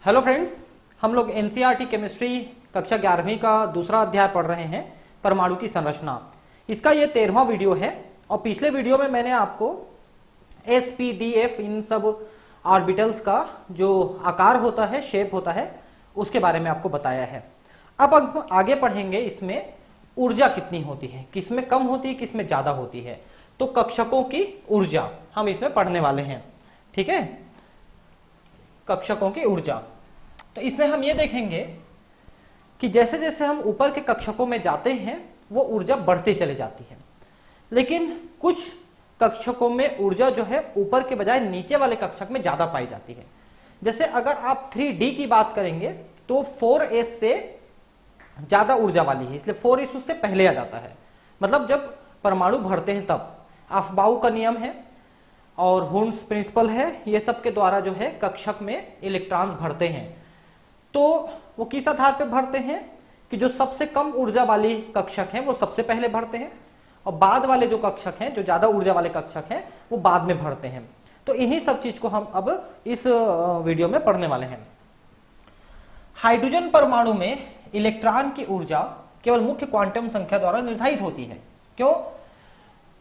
Hello friends, हम लोग NCERT chemistry कक्षा 11वीं का दूसरा अध्याय पढ़ रहे हैं, परमाणु की संरचना। इसका ये 13वां वीडियो है और पिछले वीडियो में मैंने आपको एसपीडीएफ इन सब ऑर्बिटल्स का जो आकार होता है, शेप होता है, उसके बारे में आपको बताया है। अब हम आगे पढ़ेंगे इसमें ऊर्जा कितनी होती है, किसमें कम होती है, किसमें ज्यादा होती है। तो कक्षकों की ऊर्जा हम इसमें पढ़ने वाले हैं, ठीक है। कक्षकों की ऊर्जा, तो इसमें हम ये देखेंगे कि जैसे जैसे हम ऊपर के कक्षकों में जाते हैं वो ऊर्जा बढ़ती चली जाती है, लेकिन कुछ कक्षकों में ऊर्जा जो है ऊपर के बजाय नीचे वाले कक्षक में ज्यादा पाई जाती है। जैसे अगर आप 3D की बात करेंगे तो 4s से ज्यादा ऊर्जा वाली है, इसलिए 4s उससे पहले आ जाता है। मतलब जब परमाणु भरते हैं तब अफबाउ का नियम है और हुन्स प्रिंसिपल है, ये सब के द्वारा जो है कक्षक में इलेक्ट्रॉन्स भरते हैं। तो वो किस आधार पे भरते हैं कि जो सबसे कम ऊर्जा वाली कक्षक हैं वो सबसे पहले भरते हैं और बाद वाले जो कक्षक हैं, जो ज्यादा ऊर्जा वाले कक्षक हैं, वो बाद में भरते हैं। तो इन्हीं सब चीज को हम अब इस वीडियो में पढ़ने वाले हैं। हाइड्रोजन परमाणु में इलेक्ट्रॉन की ऊर्जा केवल मुख्य क्वांटम संख्या द्वारा निर्धारित होती है। क्यों?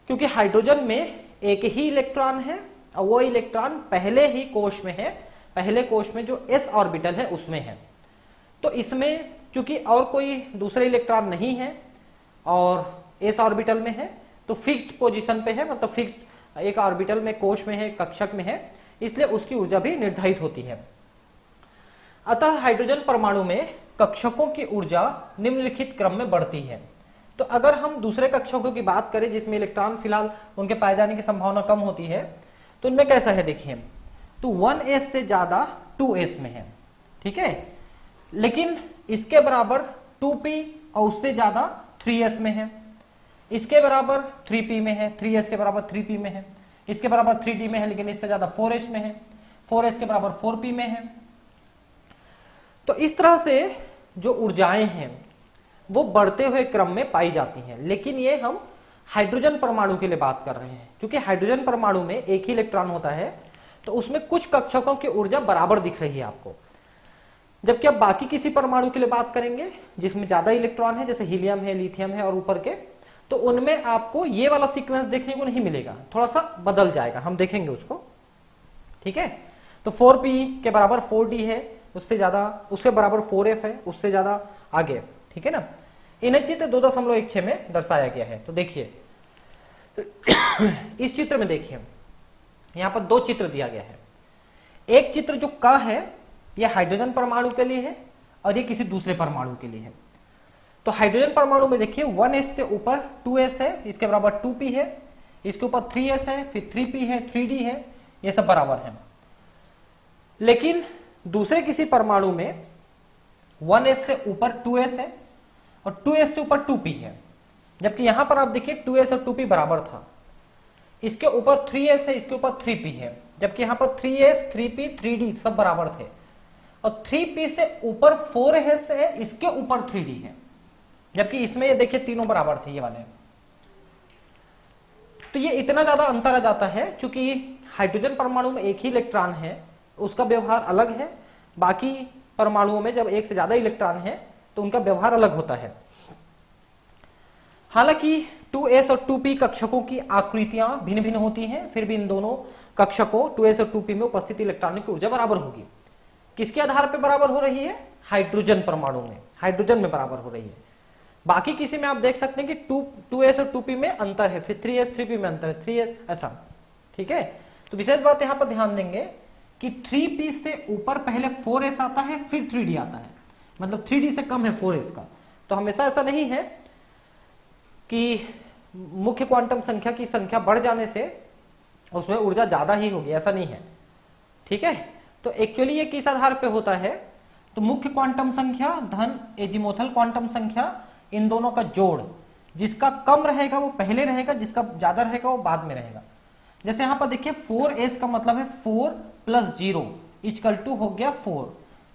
क्योंकि हाइड्रोजन में एक ही इलेक्ट्रॉन है और वो इलेक्ट्रॉन पहले ही कोश में है, पहले कोश में जो s ऑर्बिटल है उसमें है। तो इसमें चूंकि और कोई दूसरे इलेक्ट्रॉन नहीं है और s ऑर्बिटल में है तो फिक्स्ड पोजीशन पे है, मतलब फिक्स्ड एक ऑर्बिटल में, कोश में है, कक्षक में है, इसलिए उसकी ऊर्जा भी निर्धारित होती है। अतः हाइड्रोजन परमाणु में कक्षकों की ऊर्जा निम्नलिखित क्रम में बढ़ती है। तो अगर हम दूसरे कक्षकों की बात करें जिसमें इलेक्ट्रॉन फिलहाल उनके पाए जाने की संभावना कम होती है, तो उनमें कैसा है देखिए, तो 1s से ज्यादा 2s में है, ठीक है। लेकिन इसके बराबर 2p और उससे ज्यादा 3s में है, इसके बराबर 3p में है, 3s के बराबर 3p में है, इसके बराबर 3d में है, लेकिन इससे ज्यादा 4s में है, 4s के बराबर 4p में है। तो इस तरह से जो ऊर्जाएं हैं वो बढ़ते हुए क्रम में पाई जाती हैं। लेकिन ये हम हाइड्रोजन परमाणु के लिए बात कर रहे हैं। क्योंकि हाइड्रोजन परमाणु में एक ही इलेक्ट्रॉन होता है तो उसमें कुछ कक्षकों की ऊर्जा बराबर दिख रही है आपको, जबकि अब बाकी किसी परमाणु के लिए बात करेंगे जिसमें ज्यादा इलेक्ट्रॉन है, जैसे हीलियम है, लिथियम है और ऊपर के, तो उनमें आपको ये वाला सीक्वेंस देखने को नहीं मिलेगा, थोड़ा सा बदल जाएगा, हम देखेंगे उसको, ठीक है। तो 4p के बराबर 4d है, उससे ज्यादा, उससे बराबर 4f है, उससे ज्यादा आगे, ठीक है ना। इन्हें चित्र 2.16 में दर्शाया गया है। तो देखिए इस चित्र में देखिए यहां पर दो चित्र दिया गया है। एक चित्र जो क है यह हाइड्रोजन परमाणु के लिए है और ये किसी दूसरे परमाणु के लिए है। तो हाइड्रोजन परमाणु में देखिए 1s से ऊपर 2s है, इसके बराबर 2p है, इसके ऊपर 3s है, फिर 3p है, 3d है, ये सब बराबर है। लेकिन दूसरे किसी परमाणु में 1s से ऊपर 2s है और 2s से ऊपर 2p है, जबकि यहां पर आप देखिए 2s और 2p बराबर था। इसके ऊपर 3s है, इसके ऊपर 3p है, जबकि यहां पर 3s, 3p, 3d सब बराबर थे। और 3p से ऊपर 4s है, इसके ऊपर 3d है, जबकि इसमें ये देखिए तीनों बराबर थे ये वाले। तो ये इतना ज्यादा अंतर आ जाता है क्योंकि हाइड्रोजन परमाणु में एक ही इलेक्ट्रॉन है, उसका व्यवहार अलग है। बाकी परमाणुओं में जब एक से ज्यादा इलेक्ट्रॉन है तो उनका व्यवहार अलग होता है। हालांकि 2s और 2p कक्षकों की आकृतियां भिन्न भिन्न होती हैं, फिर भी इन दोनों कक्षकों 2s और 2p में उपस्थित इलेक्ट्रॉनों की ऊर्जा बराबर होगी। किसके आधार पर बराबर हो रही है? हाइड्रोजन परमाणु में, हाइड्रोजन में बराबर हो रही है। बाकी किसी में आप देख सकते हैं कि 2s और 2p में अंतर है, फिर 3s 3p में अंतर है, 3s ऐसा, ठीक है। तो विशेष बात यहां पर ध्यान देंगे कि 3p से ऊपर पहले 4s आता है, फिर 3d आता है, मतलब 3d से कम है 4s का। तो हमेशा ऐसा नहीं है कि मुख्य क्वांटम संख्या की संख्या बढ़ जाने से उसमें ऊर्जा ज्यादा ही होगी, ऐसा नहीं है, ठीक है। तो एक्चुअली ये किस आधार पे होता है? तो मुख्य क्वांटम संख्या धन एजीमुथल क्वांटम संख्या, इन दोनों का जोड़, जिसका कम रहेगा वो पहले रहेगा, जिसका ज्यादा रहेगा वो बाद में रहेगा। जैसे यहां पर देखिए 4s का मतलब है 4 + 0 = हो गया 4,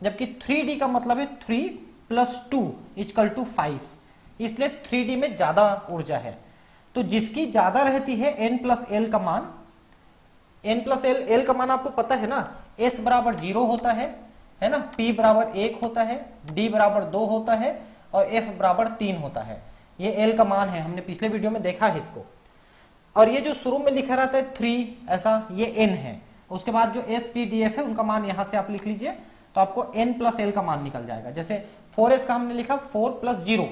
जबकि 3d का मतलब है 3 + 2 = 5, इसलिए 3d में ज्यादा ऊर्जा है। तो जिसकी ज्यादा रहती है n + l का मान, n + l का मान आपको पता है ना, s बराबर 0 होता है, है ना, P बराबर 1 होता है, D बराबर 2 होता है और F बराबर 3 होता है। ये L का मान है, हमने पिछले वीडियो में देखा है इसको। और ये जो शुरू में लिखा रहता है 3 ऐसा, ये N है। उसके बाद जो SPDF है उनका मान यहां से आप लिख लीजिए, तो आपको N प्लस L का मान निकल जाएगा। जैसे 4S का हमने लिखा 4 प्लस 0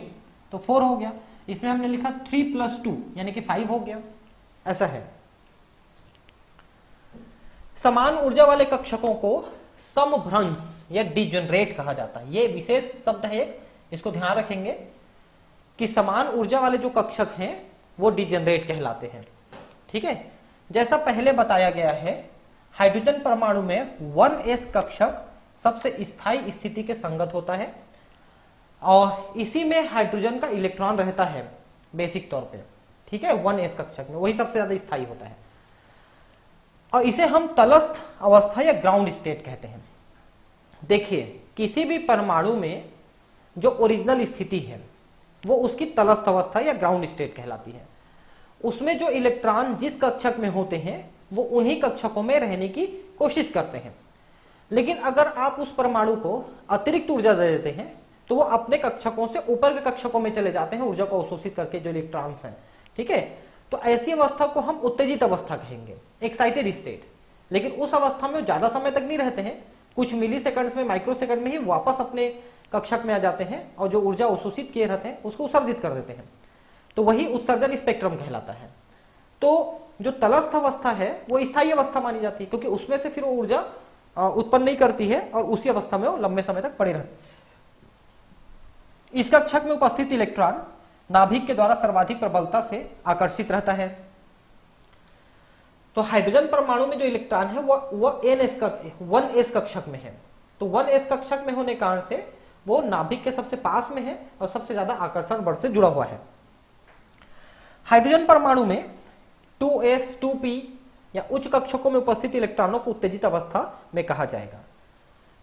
तो 4 हो गया, इसमें हमने लिखा 3 प्लस 2 यानी कि 5 हो गया, ऐसा है। समान ऊर्जा वाले कक्षकों को समभ्रंश या डिजनरेट कहा जाता है। ये विशेष शब्द है, इसको ध्यान रखेंगे कि समान ऊर्जा वाले जो कक्षक हैं वो डिजनरेट कहलाते हैं। ठीक है, जैसा पहले बताया गया है, हाइड्रोजन परमाणु में 1s कक्षक सबसे स्थायी स्थिति के संगत होता है और इसी में हाइड्रोजन का इलेक्ट्रॉन रहता है बेसिक तौर पे। ठीक है, 1s कक्षक में वही सबसे ज्यादा स्थायी होता है और इसे हम तलस्थ अवस्था या ग्राउंड स्टेट कहते हैं। देखिए, किसी भी परमाणु में जो ओरिजिनल स्थिति है वो उसकी तलस्थ अवस्था या ग्राउंड स्टेट कहलाती है। उसमें जो इलेक्ट्रॉन जिस कक्षक में होते हैं वो उन्हीं कक्षकों में रहने की कोशिश करते हैं। लेकिन अगर आप उस परमाणु को अतिरिक्त ऊर्जा दे देते हैं तो वो अपने कक्षकों से ऊपर के कक्षकों में चले जाते हैं, ऊर्जा को अवशोषित करके जो इलेक्ट्रॉन्स हैं। ठीक है, तो ऐसी अवस्था को हम उत्तेजित अवस्था कहेंगे, एक्साइटेड स्टेट। लेकिन उस अवस्था में वो ज्यादा समय तक नहीं रहते हैं, कुछ मिली सेकंड्स में, माइक्रो सेकंड में ही वापस अपने कक्षक में आ जाते हैं और जो ऊर्जा अवशोषित किए रहते हैं उसको उत्सर्जित कर देते हैं। तो वही उत्सर्जन स्पेक्ट्रम कहलाता है। तो जो तलस्थ अवस्था है वो स्थायी अवस्था मानी जाती है, क्योंकि उसमें से फिर वो ऊर्जा उत्पन्न नहीं करती है और उसी अवस्था में वो लंबे समय तक पड़े रहते हैं। इस कक्षक में उपस्थित इलेक्ट्रॉन नाभिक के द्वारा सर्वाधिक प्रबलता से आकर्षित रहता है। तो हाइड्रोजन परमाणु में जो इलेक्ट्रॉन है वह 1s कक्षक में है। तो 1s कक्षक में होने कारण से वो नाभिक के सबसे पास में है और सबसे ज्यादा आकर्षण बल से जुड़ा हुआ है। हाइड्रोजन परमाणु में 2s 2p या उच्च कक्षकों में उपस्थित इलेक्ट्रॉनों को उत्तेजित अवस्था में कहा जाएगा।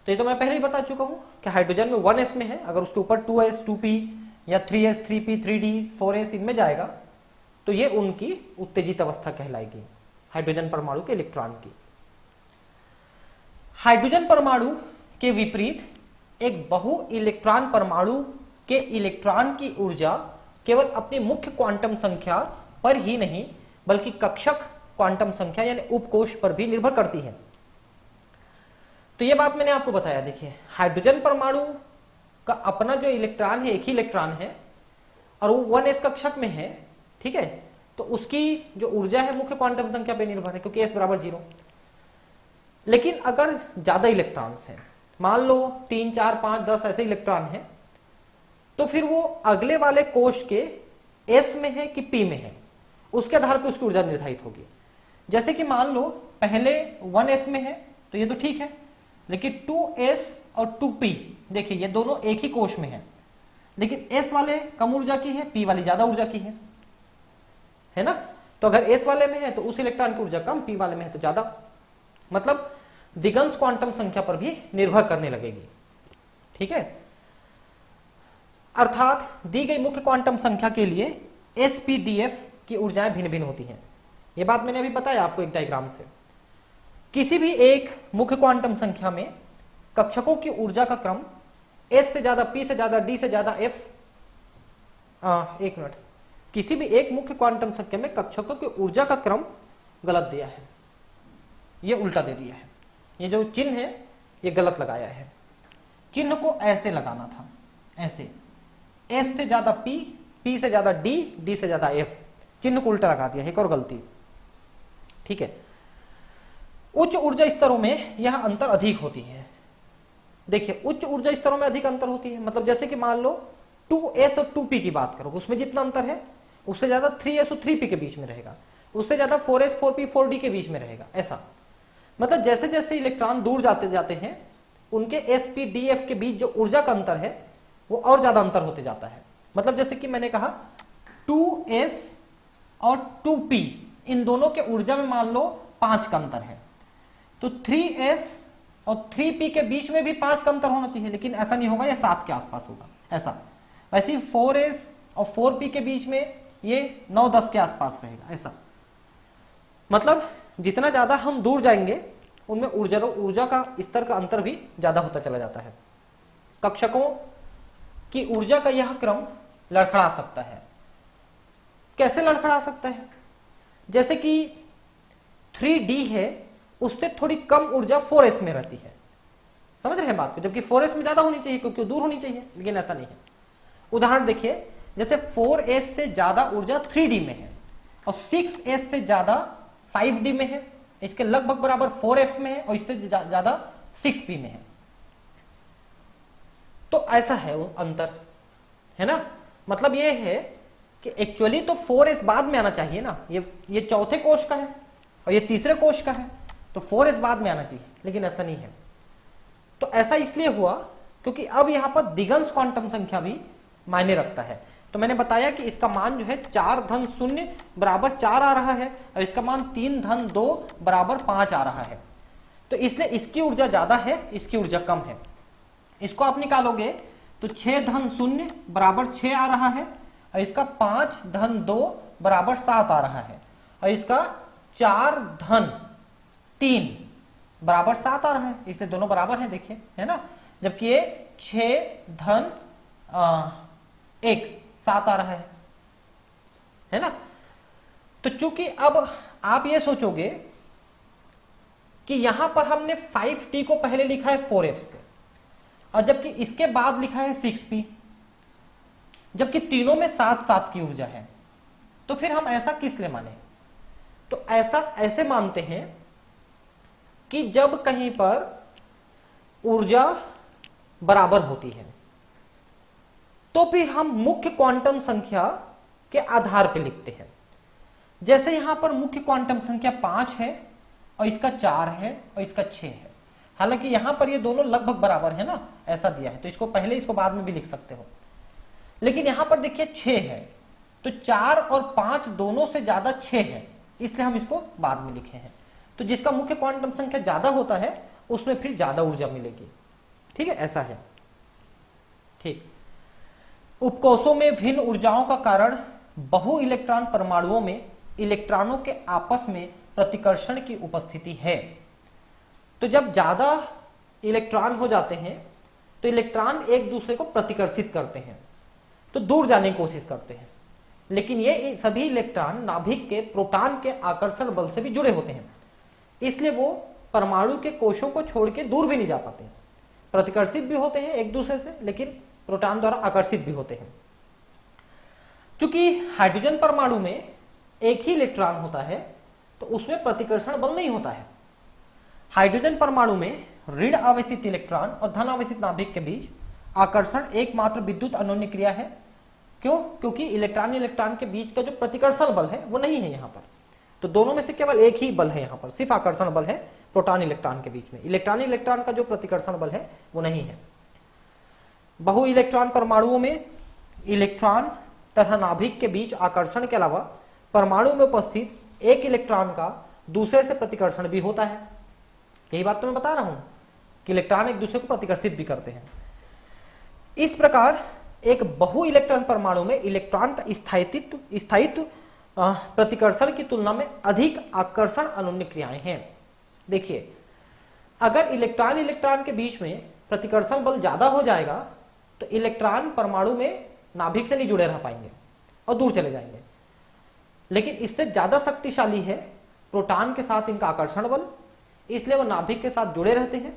तो ये तो मैं पहले ही बता चुका हूं कि हाइड्रोजन में 1s में है, अगर उसके ऊपर 2s 2p या 3s 3p 3d 4s इनमें जाएगा तो ये उनकी उत्तेजित अवस्था कहलाएगी, हाइड्रोजन परमाणु के इलेक्ट्रॉन की। हाइड्रोजन परमाणु के विपरीत एक बहु इलेक्ट्रॉन परमाणु के इलेक्ट्रॉन की ऊर्जा केवल अपनी मुख्य क्वांटम संख्या पर ही नहीं बल्कि कक्षक क्वांटम संख्या यानी उपकोष पर भी निर्भर करती है। तो यह बात मैंने आपको बताया। देखिए, हाइड्रोजन परमाणु का अपना जो इलेक्ट्रॉन है एक ही इलेक्ट्रॉन है और वो 1s कक्षक में है। ठीक है, तो उसकी जो ऊर्जा है मुख्य क्वांटम संख्या पर निर्भर है, क्योंकि s बराबर 0। लेकिन अगर ज्यादा इलेक्ट्रॉन्स हैं, मान लो 3 4 5 10 ऐसे इलेक्ट्रॉन हैं, तो फिर वो अगले वाले कोष के s में है कि p में है, उसके आधार पर उसकी ऊर्जा निर्धारित होगी। जैसे कि मान लो पहले 1s में है तो ये तो ठीक है, लेकिन 2s और 2p देखिए ये दोनों एक ही कोष में है, लेकिन s वाले कम ऊर्जा की है, p वाली ज्यादा ऊर्जा की है ना। तो अगर s वाले में है तो उस इलेक्ट्रॉन की ऊर्जा कम, p वाले में है तो ज्यादा, मतलब दिगंश क्वांटम संख्या पर भी निर्भर करने लगेगी। ठीक है, अर्थात दी गई मुख्य क्वांटम संख्या के लिए SPDF की ऊर्जाएं भिन्न भिन्न होती हैं। यह बात मैंने अभी बताया आपको एक डायग्राम से। किसी भी एक मुख्य क्वांटम संख्या में कक्षकों की ऊर्जा का क्रम S से ज्यादा, P से ज्यादा, D से ज्यादा, F एक मिनट, किसी भी एक मुख्य क्वांटम संख्या में कक्षकों की ऊर्जा का क्रम गलत दिया है, ये उल्टा दे दिया है। ये जो चिन्ह है ये गलत लगाया है, चिन्ह को ऐसे लगाना था, ऐसे S से ज्यादा P, P से ज्यादा D, D से ज्यादा F, चिन्ह को उल्टा लगा दिया है, एक और गलती। ठीक है, उच्च ऊर्जा स्तरों में यह अंतर अधिक होती है। देखिए, उच्च ऊर्जा स्तरों में अधिक अंतर होती है, मतलब जैसे कि मान लो 2s और 2p की बात करो, उसमें जितना अंतर है उससे ज्यादा 3s और 3p के बीच में रहेगा, उससे ज्यादा 4s 4p 4d के बीच में रहेगा। ऐसा मतलब जैसे जैसे इलेक्ट्रॉन दूर जाते जाते हैं उनके sp-df के बीच जो ऊर्जा का अंतर है वो और ज्यादा अंतर होते जाता है। मतलब जैसे कि मैंने कहा 2s और 2p इन दोनों के ऊर्जा में मान लो 5 का अंतर है, तो 3s और 3p के बीच में भी 5 का अंतर होना चाहिए, लेकिन ऐसा नहीं होगा, ये 7 के आसपास होगा ऐसा। वैसे ही 4s और 4p के बीच में ये 9-10 के आसपास रहेगा ऐसा। मतलब जितना ज्यादा हम दूर जाएंगे उनमें ऊर्जा का स्तर का अंतर भी ज्यादा होता चला जाता है। कक्षकों की ऊर्जा का यह क्रम लड़खड़ा सकता है। कैसे लड़खड़ा सकता है? जैसे कि 3D है, उससे थोड़ी कम ऊर्जा 4s में रहती है, समझ रहे हैं बात को, जबकि 4s में ज्यादा होनी चाहिए क्योंकि दूर होनी चाहिए, लेकिन ऐसा नहीं है। उदाहरण देखिए, जैसे 4s से ज्यादा ऊर्जा 3D में है और 6s से ज्यादा 5D में है, इसके लगभग बराबर 4f में है और इससे ज्यादा 6p में है। तो ऐसा है वो अंतर, है ना। मतलब ये है कि एक्चुअली तो 4s बाद में आना चाहिए ना, ये चौथे कोश का है और ये तीसरे कोश का है, तो 4s बाद में आना चाहिए, लेकिन ऐसा नहीं है। तो ऐसा इसलिए हुआ क्योंकि अब यहां पर दिगंश क्वांटम संख्या भी मायने रखता है। तो मैंने बताया कि इसका मान जो है 4 धन 0 बराबर 4 आ रहा है और इसका मान 3 धन 2 बराबर 5 आ रहा है। तो इसलिए इसकी ऊर्जा ज्यादा है, इसकी ऊर्जा कम है। इसको आप निकालोगे तो 6 धन 0 बराबर 6 आ रहा है और इसका 5 धन 2 बराबर 7 आ रहा है और इसका 4 धन 3 बराबर 7 आ रहा है, इसलिए दोनों बराबर हैं, देखिए, है ना। जबकि ये 6 धन 1 7 आ रहा है ना। तो चूंकि अब आप ये सोचोगे कि यहां पर हमने 5t को पहले लिखा है 4f से और जबकि इसके बाद लिखा है 6p, जबकि तीनों में 7-7 की ऊर्जा है, तो फिर हम ऐसा किस लिए माने? तो ऐसे मानते हैं कि जब कहीं पर ऊर्जा बराबर होती है तो फिर हम मुख्य क्वांटम संख्या के आधार पर लिखते हैं। जैसे यहां पर मुख्य क्वांटम संख्या 5 है और इसका 4 है और इसका 6 है। हालांकि यहां पर ये दोनों लगभग बराबर है ना, ऐसा दिया है, तो इसको पहले इसको बाद में भी लिख सकते हो। लेकिन यहां पर देखिए 6 है, तो 4 और 5 दोनों से ज्यादा 6 है, इसलिए हम इसको बाद में लिखे हैं। तो जिसका मुख्य क्वांटम संख्या ज्यादा होता है उसमें फिर ज्यादा ऊर्जा मिलेगी, ठीक है, ऐसा है। ठीक, उपकोषों में भिन्न ऊर्जाओं का कारण बहु इलेक्ट्रॉन परमाणुओं में इलेक्ट्रॉनों के आपस में प्रतिकर्षण की उपस्थिति है। तो जब ज्यादा इलेक्ट्रॉन हो जाते हैं तो इलेक्ट्रॉन एक दूसरे को प्रतिकर्षित करते हैं, तो दूर जाने की कोशिश करते हैं, लेकिन ये सभी इलेक्ट्रॉन नाभिक के प्रोटॉन के आकर्षण बल से भी जुड़े होते हैं, इसलिए वो परमाणु के कोशों को छोड़ के दूर भी नहीं जा पाते। प्रतिकर्षित भी होते हैं एक दूसरे से, लेकिन प्रोटॉन द्वारा आकर्षित भी होते हैं। चूंकि हाइड्रोजन परमाणु में एक ही इलेक्ट्रॉन होता है तो उसमें प्रतिकर्षण बल नहीं होता है। हाइड्रोजन परमाणु में ऋण आवेशित इलेक्ट्रॉन और धन आवेशित नाभिक के बीच आकर्षण एकमात्र विद्युत अन्योन्य क्रिया है। क्यों? क्योंकि इलेक्ट्रॉन के बीच का जो प्रतिकर्षण बल है वो नहीं है यहाँ पर। तो दोनों में से केवल एक ही बल है, यहाँ पर सिर्फ आकर्षण बल है प्रोटॉन इलेक्ट्रॉन के बीच में। इलेक्ट्रॉन का जो प्रतिकर्षण बल है वो नहीं है। बहु इलेक्ट्रॉन परमाणुओं में इलेक्ट्रॉन तथा नाभिक के बीच आकर्षण के अलावा परमाणु में उपस्थित एक इलेक्ट्रॉन का दूसरे से प्रतिकर्षण भी होता है। यही बात तो मैं बता रहा हूं कि इलेक्ट्रॉन एक दूसरे को प्रतिकर्षित भी करते हैं। इस प्रकार एक बहु इलेक्ट्रॉन परमाणु में इलेक्ट्रॉन का स्थायित्व प्रतिकर्षण की तुलना में अधिक आकर्षण अनुन्य क्रियाएं हैं। देखिए, अगर इलेक्ट्रॉन के बीच में प्रतिकर्षण बल ज्यादा हो जाएगा तो इलेक्ट्रॉन परमाणु में नाभिक से नहीं जुड़े रह पाएंगे और दूर चले जाएंगे। लेकिन इससे ज्यादा शक्तिशाली है प्रोटॉन के साथ इनका आकर्षण बल, इसलिए वो नाभिक के साथ जुड़े रहते हैं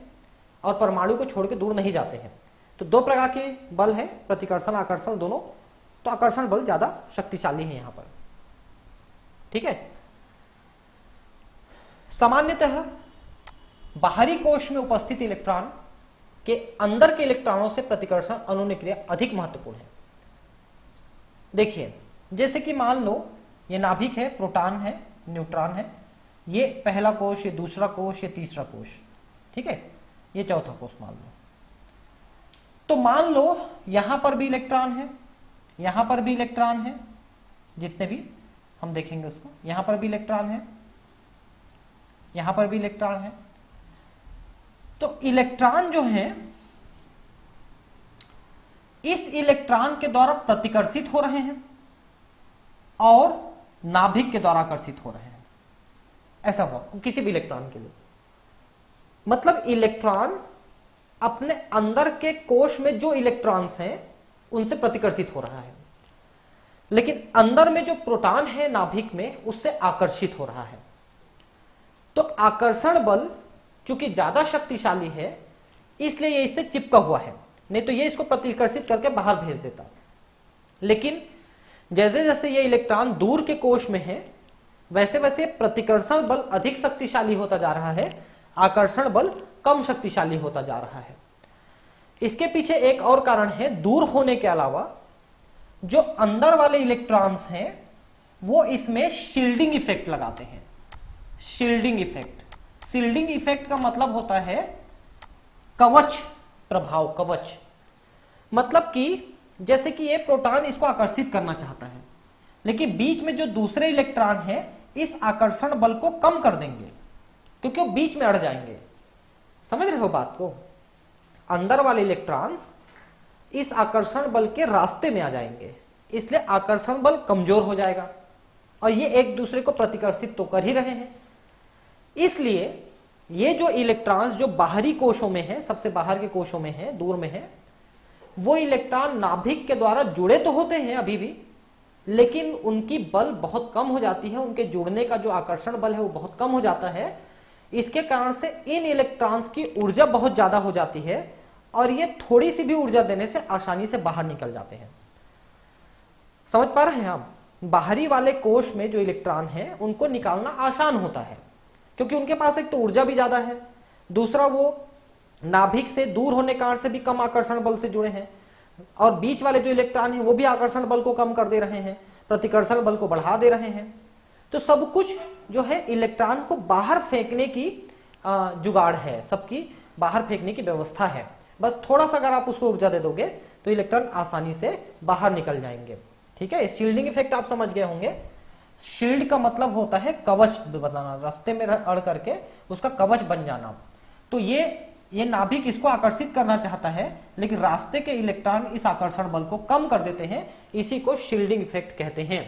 और परमाणु को छोड़ के दूर नहीं जाते हैं। तो दो प्रकार के बल है, प्रतिकर्षण आकर्षण दोनों। तो आकर्षण बल ज्यादा शक्तिशाली है यहां पर, ठीक है। सामान्यतः बाहरी कोश में उपस्थित इलेक्ट्रॉन के अंदर के इलेक्ट्रॉनों से प्रतिकर्षण अनुन्य क्रिया अधिक महत्वपूर्ण है। देखिए, जैसे कि मान लो ये नाभिक है, प्रोटॉन है, न्यूट्रॉन है, ये पहला कोश, ये दूसरा कोश, ये तीसरा कोश, ठीक है, ये चौथा कोश मान लो। तो मान लो यहां पर भी इलेक्ट्रॉन है, यहां पर भी इलेक्ट्रॉन है, जितने भी हम देखेंगे उसको, यहां पर भी इलेक्ट्रॉन है, यहां पर भी इलेक्ट्रॉन है। तो इलेक्ट्रॉन जो है इस इलेक्ट्रॉन के द्वारा प्रतिकर्षित हो रहे हैं और नाभिक के द्वारा आकर्षित हो रहे हैं। ऐसा हुआ किसी भी इलेक्ट्रॉन के लिए। मतलब इलेक्ट्रॉन अपने अंदर के कोश में जो इलेक्ट्रॉन्स हैं उनसे प्रतिकर्षित हो रहा है, लेकिन अंदर में जो प्रोटॉन है नाभिक में उससे आकर्षित हो रहा है। तो आकर्षण बल चूंकि ज्यादा शक्तिशाली है इसलिए ये इससे चिपका हुआ है, नहीं तो ये इसको प्रतिकर्षित करके बाहर भेज देता। लेकिन जैसे जैसे ये इलेक्ट्रॉन दूर के कोश में है वैसे वैसे प्रतिकर्षण बल अधिक शक्तिशाली होता जा रहा है, आकर्षण बल कम शक्तिशाली होता जा रहा है। इसके पीछे एक और कारण है, दूर होने के अलावा जो अंदर वाले इलेक्ट्रॉन्स हैं वो इसमें शील्डिंग इफेक्ट लगाते हैं। शील्डिंग इफेक्ट, शील्डिंग इफेक्ट का मतलब होता है कवच प्रभाव। कवच मतलब कि जैसे कि ये प्रोटॉन इसको आकर्षित करना चाहता है, लेकिन बीच में जो दूसरे इलेक्ट्रॉन है इस आकर्षण बल को कम कर देंगे क्योंकि वो बीच में अड़ जाएंगे। समझ रहे हो बात को? अंदर वाले इलेक्ट्रॉन्स इस आकर्षण बल के रास्ते में आ जाएंगे, इसलिए आकर्षण बल कमजोर हो जाएगा और ये एक दूसरे को प्रतिकर्षित तो कर ही रहे हैं। इसलिए ये जो इलेक्ट्रॉन्स जो बाहरी कोशों में है, सबसे बाहर के कोशों में है, दूर में है, वो इलेक्ट्रॉन नाभिक के द्वारा जुड़े तो होते हैं अभी भी, लेकिन उनकी बल बहुत कम हो जाती है, उनके जुड़ने का जो आकर्षण बल है वो बहुत कम हो जाता है। इसके कारण से इन इलेक्ट्रॉन्स की ऊर्जा बहुत ज्यादा हो जाती है और ये थोड़ी सी भी ऊर्जा देने से आसानी से बाहर निकल जाते हैं। समझ पा रहे हैं आप? बाहरी वाले कोश में जो इलेक्ट्रॉन है उनको निकालना आसान होता है क्योंकि उनके पास एक तो ऊर्जा भी ज्यादा है, दूसरा वो नाभिक से दूर होने कारण से भी कम आकर्षण बल से जुड़े हैं और बीच वाले जो इलेक्ट्रॉन हैं वो भी आकर्षण बल को कम कर दे रहे हैं, प्रतिकर्षण बल को बढ़ा दे रहे हैं। तो सब कुछ जो है इलेक्ट्रॉन को बाहर फेंकने की जुगाड़ है, सबकी बाहर फेंकने की व्यवस्था है। बस थोड़ा सा अगर आप उसको ऊर्जा दे दोगे तो इलेक्ट्रॉन आसानी से बाहर निकल जाएंगे। ठीक है, शील्डिंग इफेक्ट आप समझ गए होंगे। शील्ड का मतलब होता है कवच बनाना, रास्ते में अड़ करके उसका कवच बन जाना। तो ये नाभिक इसको आकर्षित करना चाहता है लेकिन रास्ते के इलेक्ट्रॉन इस आकर्षण बल को कम कर देते हैं, इसी को शील्डिंग इफेक्ट कहते हैं।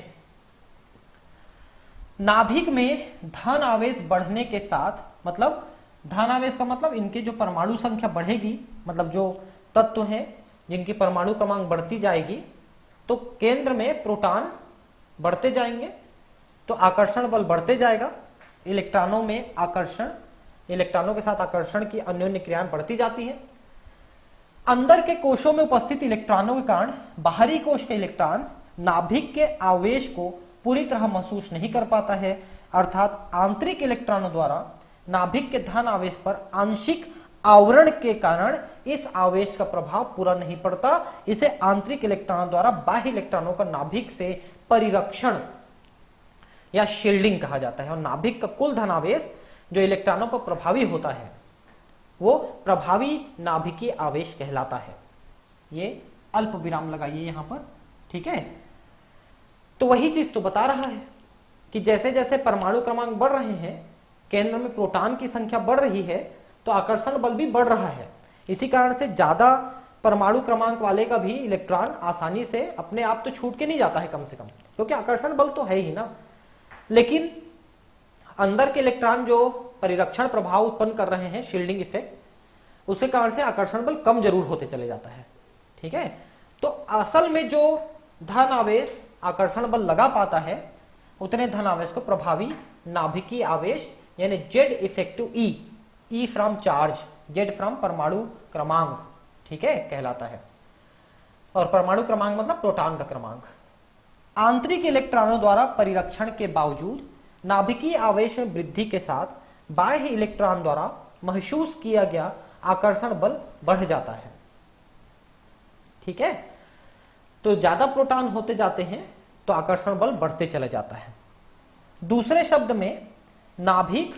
नाभिक में धन आवेश बढ़ने के साथ, मतलब धन आवेश का मतलब इनके जो परमाणु संख्या बढ़ेगी, मतलब जो तत्व हैं जिनकी परमाणु क्रमांक बढ़ती जाएगी तो केंद्र में प्रोटॉन बढ़ते जाएंगे तो आकर्षण बल बढ़ते जाएगा। इलेक्ट्रॉनों में आकर्षण, इलेक्ट्रॉनों के साथ आकर्षण की अन्योन्य क्रियाएं बढ़ती जाती है। अंदर के कोशों में उपस्थित इलेक्ट्रॉनों के कारण बाहरी कोश के इलेक्ट्रॉन नाभिक के आवेश को पूरी तरह महसूस नहीं कर पाता है, अर्थात आंतरिक इलेक्ट्रॉनों द्वारा नाभिक के धन आवेश पर आंशिक आवरण के कारण इस आवेश का प्रभाव पूरा नहीं पड़ता। इसे आंतरिक इलेक्ट्रॉनों द्वारा बाह्य इलेक्ट्रॉनों का नाभिक से परिरक्षण या शील्डिंग कहा जाता है। और नाभिक का कुल धनावेश जो इलेक्ट्रॉनों पर प्रभावी होता है वो प्रभावी नाभिकीय आवेश कहलाता है। ये अल्प विराम लगाइए यहां पर, ठीक है। तो वही चीज तो बता रहा है कि जैसे जैसे परमाणु क्रमांक बढ़ रहे हैं, केंद्र में प्रोटॉन की संख्या बढ़ रही है तो आकर्षण बल भी बढ़ रहा है। इसी कारण से ज्यादा परमाणु क्रमांक वाले का भी इलेक्ट्रॉन आसानी से अपने आप तो छूट के नहीं जाता है कम से कम, क्योंकि आकर्षण बल तो है ही ना। लेकिन अंदर के इलेक्ट्रॉन जो परिरक्षण प्रभाव उत्पन्न कर रहे हैं, शील्डिंग इफेक्ट, उसके कारण से आकर्षण बल कम जरूर होते चले जाता है। ठीक है, तो असल में जो धन आवेश आकर्षण बल लगा पाता है उतने धन आवेश को प्रभावी नाभिकीय आवेश यानी Z effective E from charge, Z from परमाणु क्रमांक, ठीक है, कहलाता है। और परमाणु क्रमांक मतलब प्रोटॉन का क्रमांक। आंतरिक इलेक्ट्रॉनों द्वारा परिरक्षण के बावजूद नाभिकीय आवेश में वृद्धि के साथ बाह्य इलेक्ट्रॉन द्वारा महसूस किया गया आकर्षण बल बढ़ जाता है। ठीक है, तो ज्यादा प्रोटॉन होते जाते हैं तो आकर्षण बल बढ़ते चले जाता है। दूसरे शब्द में नाभिक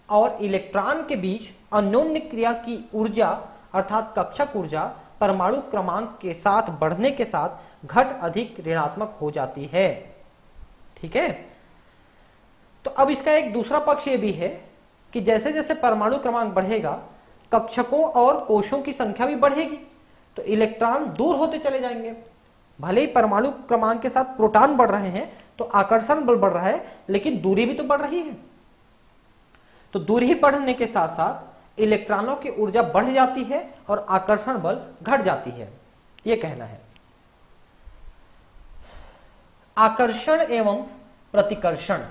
और इलेक्ट्रॉन के बीच अन्योन्य क्रिया की ऊर्जा अर्थात कक्षक ऊर्जा परमाणु क्रमांक के साथ बढ़ने के साथ घट अधिक ऋणात्मक हो जाती है। ठीक है, तो अब इसका एक दूसरा पक्ष यह भी है कि जैसे जैसे परमाणु क्रमांक बढ़ेगा कक्षकों और कोशों की संख्या भी बढ़ेगी तो इलेक्ट्रॉन दूर होते चले जाएंगे। भले ही परमाणु क्रमांक के साथ प्रोटॉन बढ़ रहे हैं तो आकर्षण बल बढ़ रहा है, लेकिन दूरी भी तो बढ़ रही है। तो दूरी बढ़ने के साथ साथ इलेक्ट्रॉनों की ऊर्जा बढ़ जाती है और आकर्षण बल घट जाती है, यह कहना है। आकर्षण एवं प्रतिकर्षण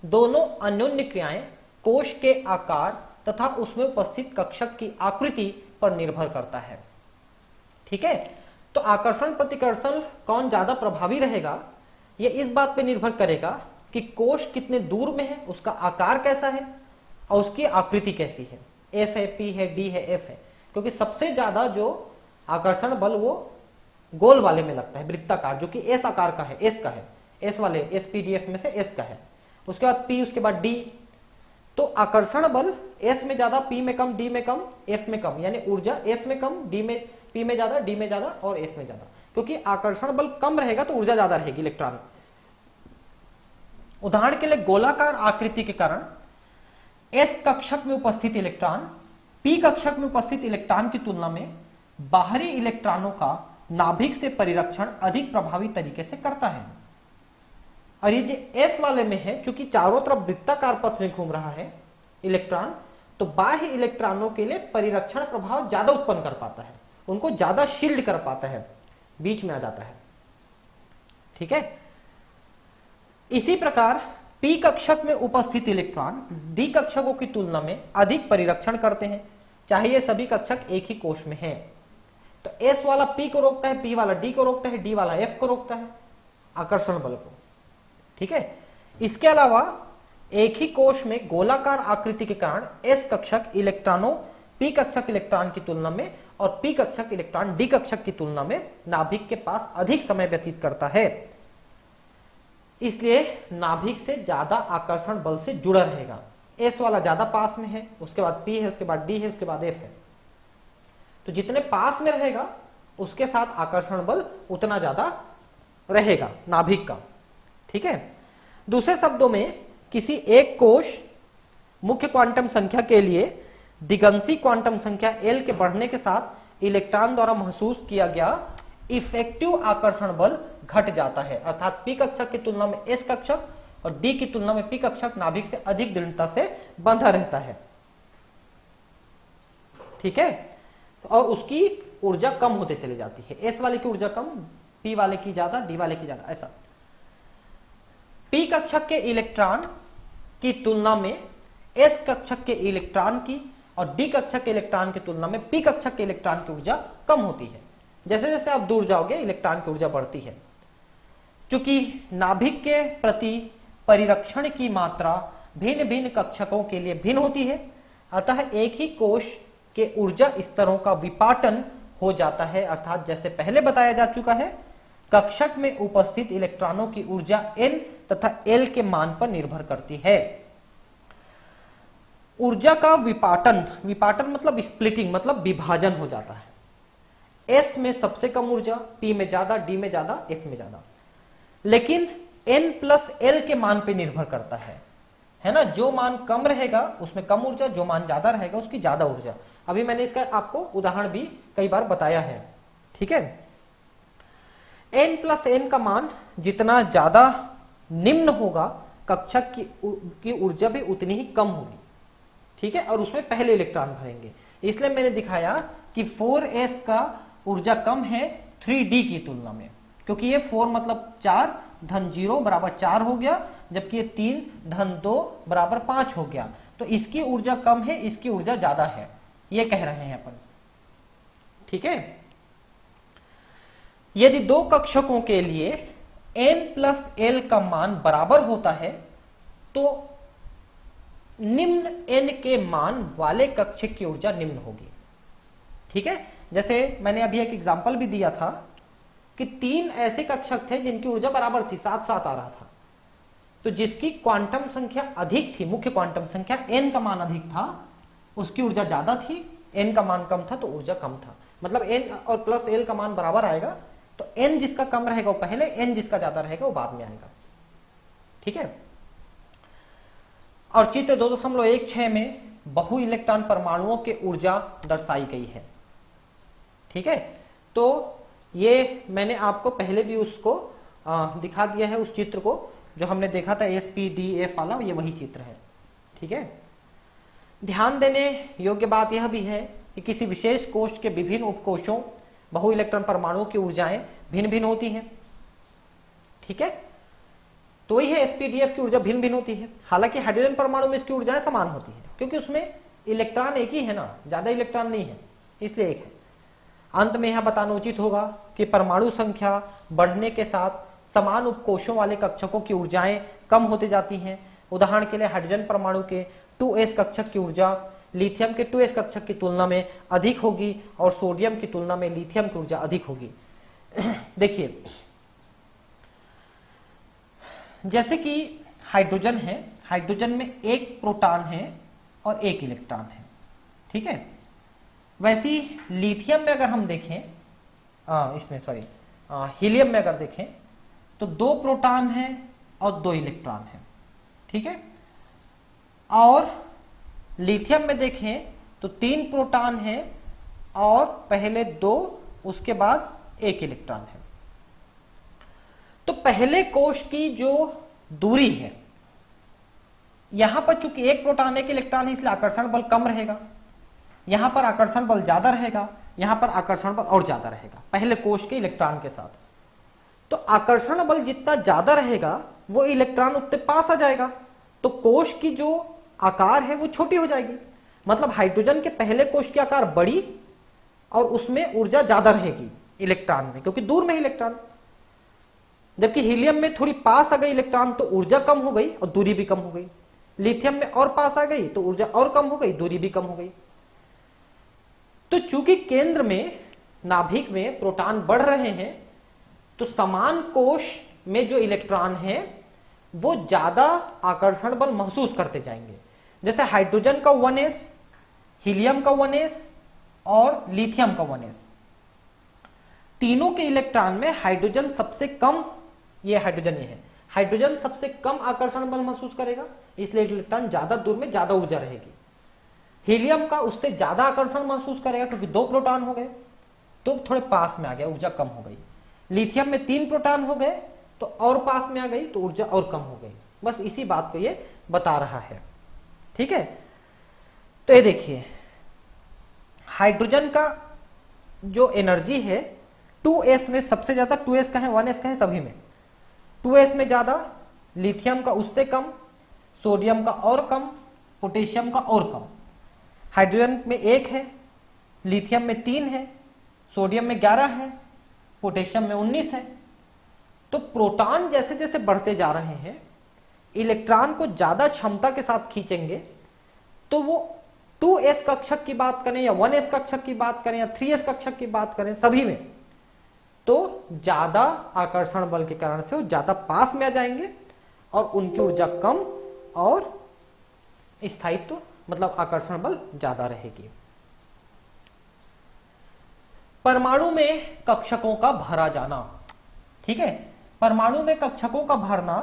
दोनों अन्योन्य क्रियाएं कोश के आकार तथा उसमें उपस्थित कक्षक की आकृति पर निर्भर करता है। ठीक है, तो आकर्षण प्रतिकर्षण कौन ज्यादा प्रभावी रहेगा, यह इस बात पर निर्भर करेगा कि कोश कितने दूर में है, उसका आकार कैसा है और उसकी आकृति कैसी है। एस है, पी है, डी है, एफ है। क्योंकि सबसे ज्यादा जो आकर्षण बल वो गोल वाले में लगता है, वृत्ताकार, जो कि एस आकार का है, एस का है, एस वाले एस पी डी एफ में से एस का है। उसके बाद पी, उसके बाद डी। तो आकर्षण बल एस में ज्यादा, पी में कम, डी में कम, एफ में कम, यानी ऊर्जा एस में कम, डी में, पी में ज्यादा, डी में ज्यादा और एफ में ज्यादा। क्योंकि आकर्षण बल कम रहेगा तो ऊर्जा ज्यादा रहेगी इलेक्ट्रॉन। उदाहरण के लिए गोलाकार आकृति के कारण एस कक्षक में उपस्थित इलेक्ट्रॉन पी कक्षक में उपस्थित इलेक्ट्रॉन की तुलना में बाहरी इलेक्ट्रॉनों का नाभिक से परिरक्षण अधिक प्रभावी तरीके से करता है। और ये जो एस वाले में है, चूंकि चारों तरफ वृत्ताकार पथ में घूम रहा है इलेक्ट्रॉन, तो बाह्य इलेक्ट्रॉनों के लिए परिरक्षण प्रभाव ज्यादा उत्पन्न कर पाता है, उनको ज्यादा शील्ड कर पाता है, बीच में आ जाता है। ठीक है, इसी प्रकार पी कक्षक में उपस्थित इलेक्ट्रॉन डी कक्षकों की तुलना में अधिक परिरक्षण करते हैं, चाहे ये सभी कक्षक एक ही कोश में हैं। तो एस वाला पी को रोकता है, पी वाला डी को रोकता है, डी वाला एफ को रोकता है, आकर्षण बल को। ठीक है, इसके अलावा एक ही कोश में गोलाकार आकृति के कारण एस कक्षक इलेक्ट्रॉनों पी कक्षक इलेक्ट्रॉन की तुलना में और पी कक्षक इलेक्ट्रॉन डी कक्षक की तुलना में नाभिक के पास अधिक समय व्यतीत करता है, इसलिए नाभिक से ज्यादा आकर्षण बल से जुड़ा रहेगा। एस वाला ज्यादा पास में है, उसके बाद पी है, उसके बाद डी है, उसके बाद एफ है। तो जितने पास में रहेगा उसके साथ आकर्षण बल उतना ज्यादा रहेगा नाभिक का। ठीक है, दूसरे शब्दों में किसी एक कोश मुख्य क्वांटम संख्या के लिए दिगंशी क्वांटम संख्या एल के बढ़ने के साथ इलेक्ट्रॉन द्वारा महसूस किया गया इफेक्टिव आकर्षण बल घट जाता है, अर्थात पी कक्षक की तुलना में एस कक्षक और डी की तुलना में पी कक्षक नाभिक से अधिक दृढ़ता से बंधा रहता है। ठीक है, और उसकी ऊर्जा कम होते चली जाती है, एस वाले की ऊर्जा कम, पी वाले की ज्यादा, डी वाले की ज्यादा, ऐसा। पी कक्षक के इलेक्ट्रॉन की तुलना में एस कक्षक के इलेक्ट्रॉन की और डी कक्षक के इलेक्ट्रॉन की तुलना में पी कक्षक के इलेक्ट्रॉन की ऊर्जा कम होती है। जैसे जैसे आप दूर जाओगे इलेक्ट्रॉन की ऊर्जा बढ़ती है। चूंकि नाभिक के प्रति परिरक्षण की मात्रा भिन्न भिन्न कक्षकों के लिए भिन्न होती है, अतः एक ही कोश के ऊर्जा स्तरों का विपाटन हो जाता है, अर्थात जैसे पहले बताया जा चुका है, कक्षक में उपस्थित इलेक्ट्रॉनों की ऊर्जा n तथा l के मान पर निर्भर करती है। ऊर्जा का विपाटन, विपाटन मतलब स्प्लिटिंग, मतलब विभाजन हो जाता है। S में सबसे कम ऊर्जा, P में ज्यादा, D में ज्यादा, F में ज्यादा, लेकिन n प्लस l के मान पे निर्भर करता है ना। जो मान कम रहेगा उसमें कम ऊर्जा, जो मान ज्यादा रहेगा उसकी ज्यादा ऊर्जा। अभी मैंने इसका आपको उदाहरण भी कई बार बताया है। ठीक है, n प्लस n का मान जितना ज्यादा निम्न होगा कक्षक की ऊर्जा भी उतनी ही कम होगी। ठीक है, और उसमें पहले इलेक्ट्रॉन भरेंगे, इसलिए मैंने दिखाया कि 4s का ऊर्जा कम है 3d की तुलना में, क्योंकि ये 4 मतलब 4 धन 0 बराबर 4 हो गया, जबकि ये 3 धन 2 बराबर 5 हो गया। तो इसकी ऊर्जा कम है, इसकी ऊर्जा ज्यादा है, ये कह रहे हैं अपन। ठीक है, यदि दो कक्षकों के लिए n प्लस l का मान बराबर होता है तो निम्न n के मान वाले कक्षक की ऊर्जा निम्न होगी। ठीक है, जैसे मैंने अभी एक एग्जांपल भी दिया था कि 3 ऐसे कक्षक थे जिनकी ऊर्जा बराबर थी, साथ साथ आ रहा था, तो जिसकी क्वांटम संख्या अधिक थी, मुख्य क्वांटम संख्या n का मान अधिक था, उसकी ऊर्जा ज्यादा थी, n का मान कम था तो ऊर्जा कम था। मतलब n और प्लस l का मान बराबर आएगा, तो n जिसका कम रहेगा वो पहले, n जिसका ज्यादा रहेगा वो बाद में आएगा। ठीक है, और चित्र 2.16 में बहु इलेक्ट्रॉन परमाणुओं के ऊर्जा दर्शाई गई है। ठीक है, तो ये मैंने आपको पहले भी उसको दिखा दिया है, उस चित्र को जो हमने देखा था SPDF वाला, ये वही चित्र है। ठीक है, ध्यान देने योग्य बात यह भी है कि किसी विशेष कोश के विभिन्न उपकोशों बहु इलेक्ट्रॉन परमाणुओं की ऊर्जाएं भिन्न भिन्न होती हैं। ठीक है, तो वही है sp_df की ऊर्जा भिन्न भिन्न होती है। हालांकि हाइड्रोजन परमाणु में इसकी ऊर्जाएं समान होती है क्योंकि उसमें इलेक्ट्रॉन एक ही है ना, ज्यादा इलेक्ट्रॉन नहीं है, इसलिए एक है। अंत में यह बताना उचित होगा कि परमाणु संख्या बढ़ने के साथ समान उपकोशों वाले कक्षकों की ऊर्जाएं कम होती जाती हैं। उदाहरण के लिए हाइड्रोजन परमाणु के 2s कक्षक की ऊर्जा लिथियम के 2s कक्षक की तुलना में अधिक होगी और सोडियम की तुलना में लिथियम की ऊर्जा अधिक होगी। देखिए, जैसे कि हाइड्रोजन है, हाइड्रोजन में एक प्रोटॉन है और एक इलेक्ट्रॉन है। ठीक है, वैसी लिथियम में अगर हम देखें, हीलियम में अगर देखें तो 2 प्रोटॉन है और 2 इलेक्ट्रॉन है। ठीक है, और लिथियम में देखें तो 3 प्रोटॉन है और पहले 2, उसके बाद 1 इलेक्ट्रॉन है। तो पहले कोश की जो दूरी है, यहां पर चूंकि 1 प्रोटॉन 1 इलेक्ट्रॉन है इसलिए आकर्षण बल कम रहेगा, यहां पर आकर्षण बल ज्यादा रहेगा, यहां पर आकर्षण बल और ज्यादा रहेगा पहले कोश के इलेक्ट्रॉन के साथ। तो आकर्षण बल जितना ज्यादा रहेगा वो इलेक्ट्रॉन उतने पास आ जाएगा, तो कोश की जो आकार है वो छोटी हो जाएगी। मतलब हाइड्रोजन के पहले कोश की आकार बड़ी और उसमें ऊर्जा ज्यादा रहेगी इलेक्ट्रॉन में, क्योंकि दूर में इलेक्ट्रॉन। जबकि हीलियम में थोड़ी पास आ गई इलेक्ट्रॉन तो ऊर्जा कम हो गई और दूरी भी कम हो गई। लिथियम में और पास आ गई तो ऊर्जा और कम हो गई, दूरी भी कम हो गई। तो चूंकि केंद्र में नाभिक में प्रोटॉन बढ़ रहे हैं तो समान कोश में जो इलेक्ट्रॉन है वो ज्यादा आकर्षण बल महसूस करते जाएंगे। जैसे हाइड्रोजन का 1s, हीलियम का 1s और लिथियम का 1s, तीनों के इलेक्ट्रॉन में हाइड्रोजन सबसे कम, ये हाइड्रोजन ये है, हाइड्रोजन सबसे कम आकर्षण बल महसूस करेगा, इसलिए इलेक्ट्रॉन ज्यादा दूर में ज्यादा ऊर्जा रहेगी। हीलियम का उससे ज्यादा आकर्षण महसूस करेगा क्योंकि 2 प्रोटॉन हो गए तो थोड़े पास में आ गया, ऊर्जा कम हो गई। लिथियम में 3 प्रोटॉन हो गए तो और पास में आ गई तो ऊर्जा और कम हो गई। बस इसी बात को ये बता रहा है। ठीक है, तो ये देखिए हाइड्रोजन का जो एनर्जी है 2s में सबसे ज्यादा, 2s का है 1s का है, सभी में 2s में ज्यादा, लिथियम का उससे कम, सोडियम का और कम, पोटेशियम का और कम। हाइड्रोजन में 1 है, लिथियम में 3 है, सोडियम में 11 है, पोटेशियम में 19 है। तो प्रोटॉन जैसे जैसे बढ़ते जा रहे हैं, इलेक्ट्रॉन को ज्यादा क्षमता के साथ खींचेंगे, तो वो 2s कक्षक की बात करें या 1s कक्षक की बात करें या 3s कक्षक की बात करें, सभी में तो ज्यादा आकर्षण बल के कारण से वो ज्यादा पास में आ जाएंगे और उनकी ऊर्जा कम और स्थायित्व मतलब आकर्षण बल ज्यादा रहेगी। परमाणु में कक्षकों का भरा जाना। ठीक है, परमाणु में कक्षकों का भरना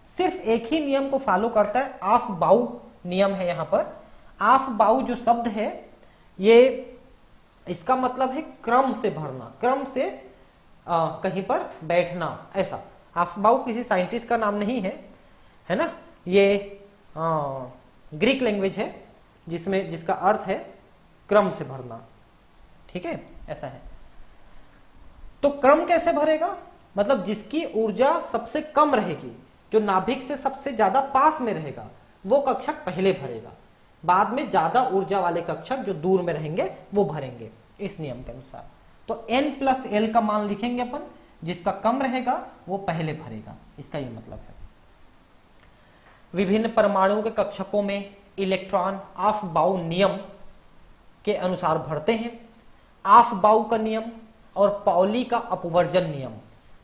सिर्फ एक ही नियम को फॉलो करता है, ऑफ बाउ नियम है। यहां पर ऑफ बाउ जो शब्द है ये इसका मतलब है क्रम से भरना, क्रम से कहीं पर बैठना, ऐसा। ऑफ बाउ किसी साइंटिस्ट का नाम नहीं है, है ना, ये ग्रीक लैंग्वेज है जिसमें जिसका अर्थ है क्रम से भरना। ठीक है, ऐसा है। तो क्रम कैसे भरेगा, मतलब जिसकी ऊर्जा सबसे कम रहेगी, जो नाभिक से सबसे ज्यादा पास में रहेगा, वो कक्षक पहले भरेगा, बाद में ज्यादा ऊर्जा वाले कक्षक जो दूर में रहेंगे वो भरेंगे, इस नियम के अनुसार। तो n+l का मान लिखेंगे अपन, जिसका कम रहेगा वो पहले भरेगा, इसका ये मतलब है। विभिन्न परमाणुओं के कक्षकों में इलेक्ट्रॉन ऑफ बाउ नियम के अनुसार भरते हैं। ऑफ बाउ का नियम और पाउली का अपवर्जन नियम,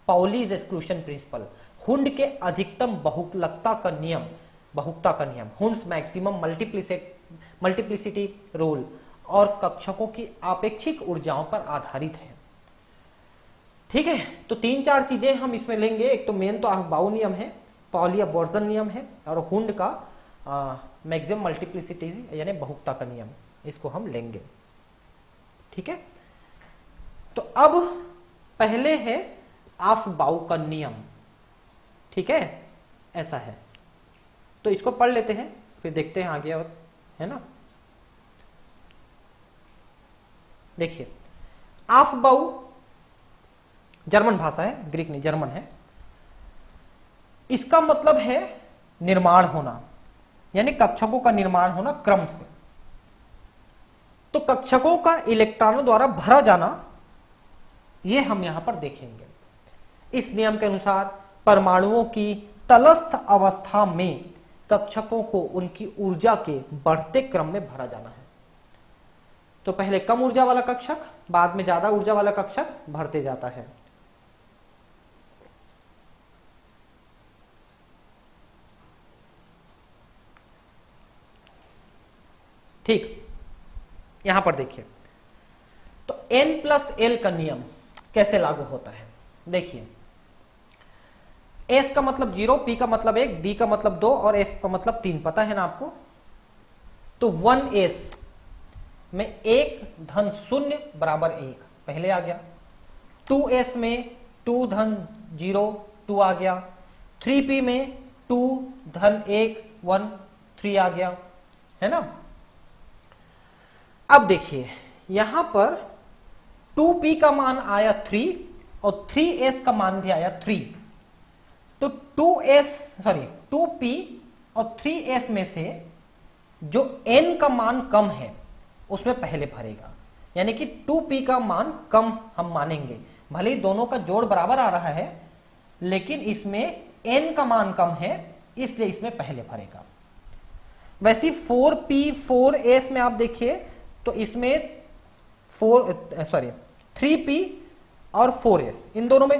पाउलीज एक्सक्लूशन प्रिंसिपल, हुंड के अधिकतम बहुलकता का नियम, बहुलकता का नियम, हुंड्स मैक्सिमम मल्टीप्लिसिटी रूल और कक्षकों की आपेक्षिक ऊर्जाओं पर आधारित है। ठीक है, तो 3-4 चीजें हम इसमें लेंगे। एक तो मेन तो ऑफ बाउ नियम है, पाउली अपवर्जन नियम है और हुंड का मैक्सिमम मल्टीप्लिसिटी यानी बहुलकता का नियम, इसको हम लेंगे। ठीक है, तो अब पहले है ऑफ बाउ का नियम। ठीक है, ऐसा है, तो इसको पढ़ लेते हैं फिर देखते हैं आगे और, है ना। देखिए ऑफबाउ जर्मन भाषा है, ग्रीक नहीं जर्मन है। इसका मतलब है निर्माण होना, यानी कक्षकों का निर्माण होना क्रम से। तो कक्षकों का इलेक्ट्रॉनों द्वारा भरा जाना, यह हम यहां पर देखेंगे। इस नियम के अनुसार परमाणुओं की तलस्थ अवस्था में कक्षकों को उनकी ऊर्जा के बढ़ते क्रम में भरा जाना है। तो पहले कम ऊर्जा वाला कक्षक, बाद में ज्यादा ऊर्जा वाला कक्षक भरते जाता है। ठीक, यहां पर देखिए तो N+L का नियम कैसे लागू होता है। देखिए S का मतलब 0, P का मतलब 1, D का मतलब 2 और F का मतलब 3, पता है ना आपको। तो 1S में 1 धन 0 बराबर 1 पहले आ गया। 2S में 2 धन 0 2 आ गया। 3P में 2 धन 1 1 3 आ गया, है ना। अब देखिए यहां पर 2P का मान आया 3 और 3S का मान भी आया 3। तो 2P और 3S में से जो N का मान कम है उसमें पहले भरेगा, यानी कि 2P का मान कम हम मानेंगे। भले ही दोनों का जोड़ बराबर आ रहा है, लेकिन इसमें N का मान कम है, इसलिए इसमें पहले भरेगा। वैसे 4P 4S में आप देखिए तो इसमें 3P और 4S, इन दोनों में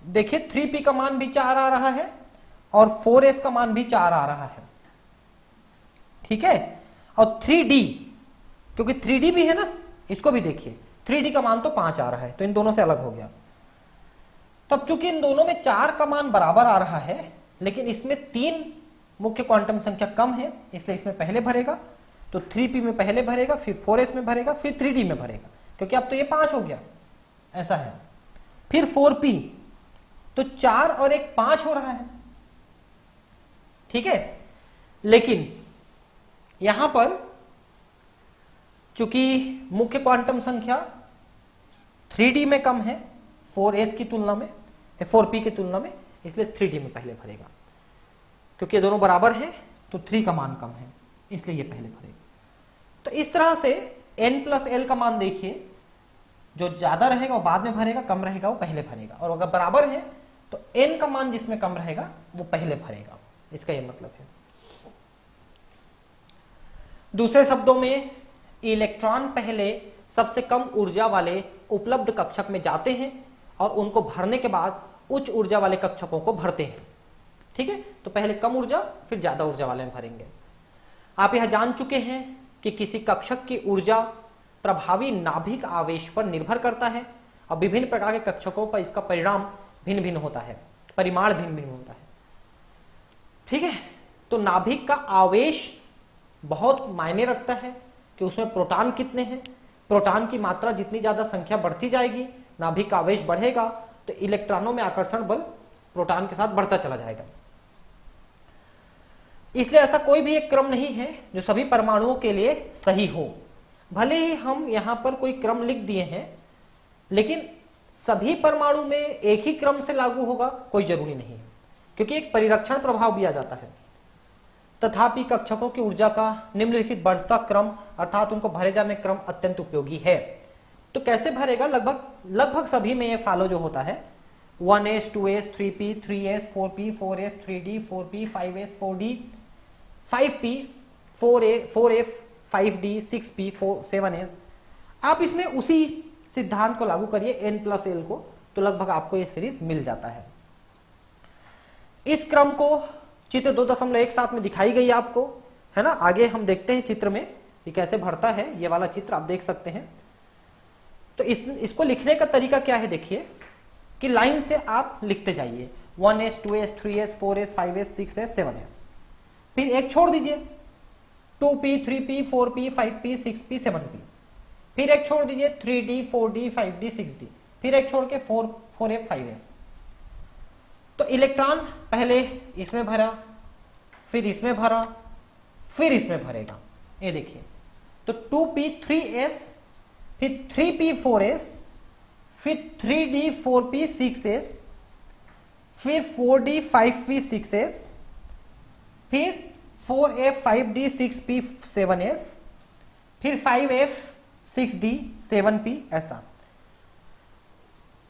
देखिए 3P का मान भी 4 आ रहा है और 4S का मान भी 4 आ रहा है, ठीक है। और 3D, क्योंकि 3D भी है ना, इसको भी देखिए 3D का मान तो 5 आ रहा है, तो इन दोनों से अलग हो गया। तब चूंकि इन दोनों में 4 का मान बराबर आ रहा है, लेकिन इसमें 3 मुख्य क्वांटम संख्या कम है, इसलिए इसमें पहले भरेगा। तो 3P में पहले भरेगा, फिर 4S में भरेगा, फिर 3D में भरेगा, क्योंकि अब तो ये 5 हो गया, ऐसा है। फिर 4P, तो 4 और 1 5 हो रहा है, ठीक है। लेकिन यहां पर चूंकि मुख्य क्वांटम संख्या 3D में कम है 4S की तुलना में, 4P की तुलना में, इसलिए 3D में पहले भरेगा। क्योंकि ये दोनों बराबर हैं तो 3 का मान कम है, इसलिए ये पहले भरेगा। तो इस तरह से N+L का मान देखिए, जो ज्यादा रहेगा वो बाद में भरेगा, कम रहेगा वो पहले भरेगा, और अगर बराबर है तो N का मान जिसमें कम रहेगा वो पहले भरेगा, इसका ये मतलब है। दूसरे शब्दों में इलेक्ट्रॉन पहले सबसे कम ऊर्जा वाले उपलब्ध कक्षक में जाते हैं और उनको भरने के बाद उच्च ऊर्जा वाले कक्षकों को भरते हैं, ठीक है। तो पहले कम ऊर्जा फिर ज्यादा ऊर्जा वाले में भरेंगे। आप यह जान चुके हैं कि किसी कक्षक की ऊर्जा प्रभावी नाभिक आवेश पर निर्भर करता है और विभिन्न प्रकार के कक्षकों पर इसका परिणाम भिन्न भिन्न होता है, परिमाण भिन्न भिन्न होता है, ठीक है। तो नाभिक का आवेश बहुत मायने रखता है कि उसमें प्रोटॉन कितने हैं। प्रोटॉन की मात्रा जितनी ज्यादा संख्या बढ़ती जाएगी, नाभिक का आवेश बढ़ेगा, तो इलेक्ट्रॉनों में आकर्षण बल प्रोटॉन के साथ बढ़ता चला जाएगा। इसलिए ऐसा कोई भी एक क्रम नहीं है जो सभी परमाणुओं के लिए सही हो। भले ही हम यहां पर कोई क्रम लिख दिए हैं, लेकिन सभी परमाणु में एक ही क्रम से लागू होगा कोई जरूरी नहीं है, क्योंकि एक परिरक्षण प्रभाव भी आ जाता है। तथापि कक्षकों की ऊर्जा का निम्नलिखित बढ़ता क्रम अर्थात उनको भरे जाने क्रम अत्यंत उपयोगी है। तो कैसे भरेगा, लगभग सभी में ये फॉलो जो होता है 1s 2s 3p 3s 4p 4s 3d 4p 5s 4d 5p 4f 5d 6p 7s। आप इसमें उसी सिद्धांत को लागू करिए N+L को, तो लगभग आपको ये सीरीज मिल जाता है। इस क्रम को चित्र 2.17 में दिखाई गई आपको, है ना। आगे हम देखते हैं चित्र में ये कैसे भरता है, ये वाला चित्र आप देख सकते हैं। तो इसको लिखने का तरीका क्या है, देखिए कि लाइन से आप लिखते जाइए 1s 2s 3s 4s 5s 6s 7s, फिर एक छोड़ दीजिए 2p 3p 4p 5p 6p 7p, फिर एक छोड़ दीजिए 3d 4d 5d 6d, फिर एक छोड़ के 4f 5f। तो इलेक्ट्रॉन पहले इसमें भरा, फिर इसमें भरा, फिर इसमें भरेगा। ये देखिए तो 2p 3s फिर 3p4s, फिर 3d4p6s, फिर 4d5p6s, फिर 4f5d6p7s, फिर 5f6d7p, ऐसा।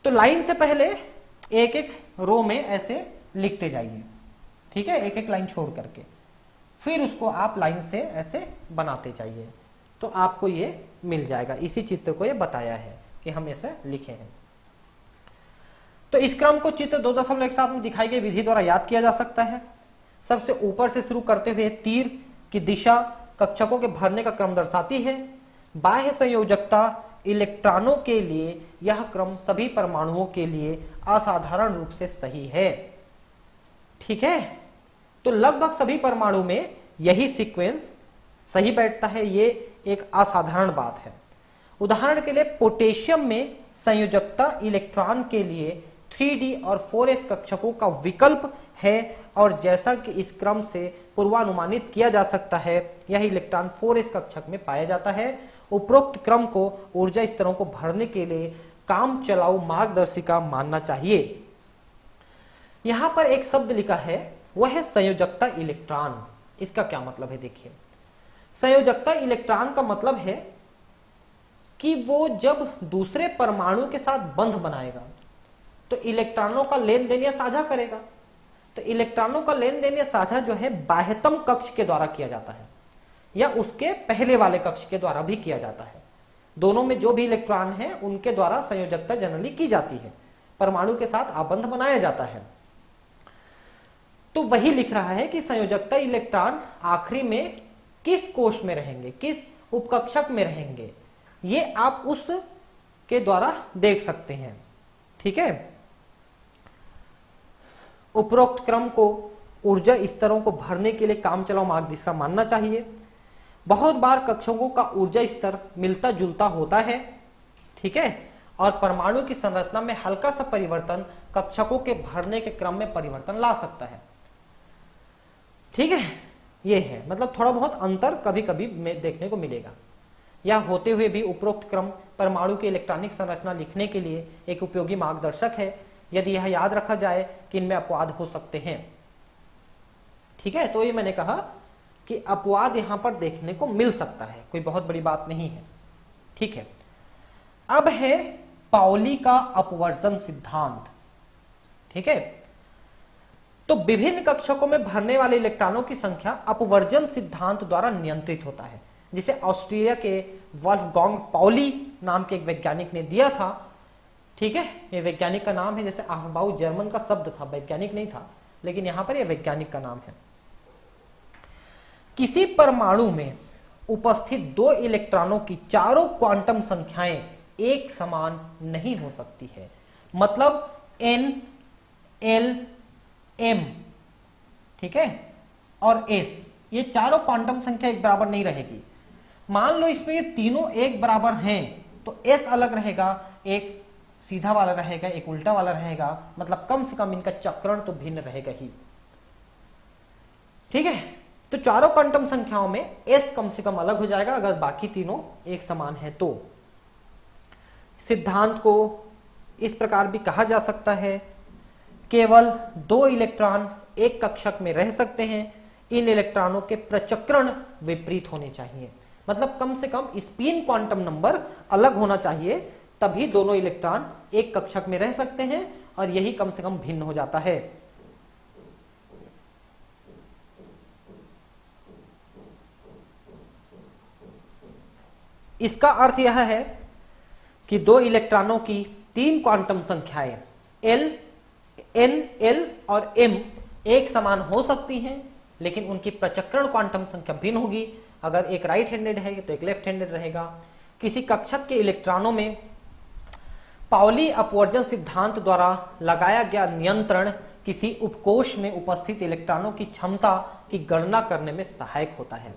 तो लाइन से पहले एक एक रो में ऐसे लिखते जाइए, ठीक है, एक एक लाइन छोड़ करके, फिर उसको आप लाइन से ऐसे बनाते जाइए, तो आपको ये मिल जाएगा। इसी चित्र को ये बताया है कि हम ऐसे लिखे हैं। तो इस क्रम को चित्र 2.1 में दिखाई गई विधि द्वारा याद किया जा सकता है। सबसे ऊपर से शुरू करते हुए तीर की दिशा कक्षकों के भरने का क्रम दर्शाती है। बाह्य संयोजकता इलेक्ट्रॉनों के लिए यह क्रम सभी परमाणुओं के लिए असाधारण रूप से सही है, ठीक है। तो लगभग सभी परमाणु में यही सीक्वेंस सही बैठता है, ये एक असाधारण बात है। उदाहरण के लिए पोटेशियम में संयोजकता इलेक्ट्रॉन के लिए 3d और 4s कक्षकों का विकल्प है, और जैसा कि इस क्रम से पूर्वानुमानित किया जा सकता है, यह इलेक्ट्रॉन 4s कक्षक में पाया जाता है। उपरोक्त क्रम को ऊर्जा स्तरों को भरने के लिए काम चलाऊ मार्गदर्शिका मानना चाहिए। यहां पर एक शब्द लिखा है, वह है संयोजकता इलेक्ट्रॉन। इसका क्या मतलब है, देखिए। संयोजकता इलेक्ट्रॉन का मतलब है कि वो जब दूसरे परमाणु के साथ बंध बनाएगा तो इलेक्ट्रॉनों का लेन देन या साझा करेगा। तो इलेक्ट्रॉनों का लेन देन या साझा जो है बाह्यतम कक्ष के द्वारा किया जाता है, या उसके पहले वाले कक्ष के द्वारा भी किया जाता है। दोनों में जो भी इलेक्ट्रॉन है उनके द्वारा संयोजकता जनरली की जाती है, परमाणु के साथ आबंध बनाया जाता है। तो वही लिख रहा है कि संयोजकता इलेक्ट्रॉन आखिरी में किस कोश में रहेंगे, किस उपकक्षक में रहेंगे, ये आप उस के द्वारा देख सकते हैं, ठीक है। उपरोक्त क्रम को ऊर्जा स्तरों को भरने के लिए कामचलाऊ मार्गदर्शिका मानना चाहिए। बहुत बार कक्षकों का ऊर्जा स्तर मिलता जुलता होता है, ठीक है, और परमाणु की संरचना में हल्का सा परिवर्तन कक्षकों के भरने के क्रम में परिवर्तन ला सकता है, ठीक है। ये है, मतलब थोड़ा बहुत अंतर कभी कभी देखने को मिलेगा। यह होते हुए भी उपरोक्त क्रम परमाणु की इलेक्ट्रॉनिक संरचना लिखने के लिए एक उपयोगी मार्गदर्शक है, यदि यह याद रखा जाए कि इनमें अपवाद हो सकते हैं, ठीक है। तो ये मैंने कहा कि अपवाद यहां पर देखने को मिल सकता है, कोई बहुत बड़ी बात नहीं है, ठीक है। अब है पाउली का अपवर्जन सिद्धांत, ठीक है। तो विभिन्न कक्षकों में भरने वाले इलेक्ट्रॉनों की संख्या अपवर्जन सिद्धांत द्वारा नियंत्रित होता है, जिसे ऑस्ट्रिया के वॉल्फगांग पाउली नाम के एक वैज्ञानिक ने दिया था, ठीक है। ये वैज्ञानिक का नाम है, जैसे आहबाउ जर्मन का शब्द था, वैज्ञानिक नहीं था, लेकिन यहां पर यह वैज्ञानिक का नाम है। किसी परमाणु में उपस्थित दो इलेक्ट्रॉनों की चारों क्वांटम संख्याएं एक समान नहीं हो सकती है। मतलब n, l, m, ठीक है, और s, ये चारों क्वांटम संख्या एक बराबर नहीं रहेगी। मान लो इसमें ये तीनों एक बराबर हैं, तो s अलग रहेगा, एक सीधा वाला रहेगा, एक उल्टा वाला रहेगा, मतलब कम से कम इनका चक्रण तो भिन्न रहेगा ही, ठीक है। तो चारों क्वांटम संख्याओं में s कम से कम अलग हो जाएगा अगर बाकी तीनों एक समान है तो। सिद्धांत को इस प्रकार भी कहा जा सकता है, केवल दो इलेक्ट्रॉन एक कक्षक में रह सकते हैं, इन इलेक्ट्रॉनों के प्रचक्रण विपरीत होने चाहिए, मतलब कम से कम स्पिन क्वांटम नंबर अलग होना चाहिए, तभी दोनों इलेक्ट्रॉन एक कक्षक में रह सकते हैं, और यही कम से कम भिन्न हो जाता है। इसका अर्थ यह है कि दो इलेक्ट्रॉनों की तीन क्वांटम संख्याएं L, N, L और M एक समान हो सकती हैं, लेकिन उनकी प्रचक्रण क्वांटम संख्या भिन्न होगी। अगर एक राइट हैंडेड है तो एक लेफ्ट हैंडेड रहेगा। किसी कक्षक के इलेक्ट्रॉनों में पाउली अपवर्जन सिद्धांत द्वारा लगाया गया नियंत्रण किसी उपकोश में उपस्थित इलेक्ट्रॉनों की क्षमता की गणना करने में सहायक होता है,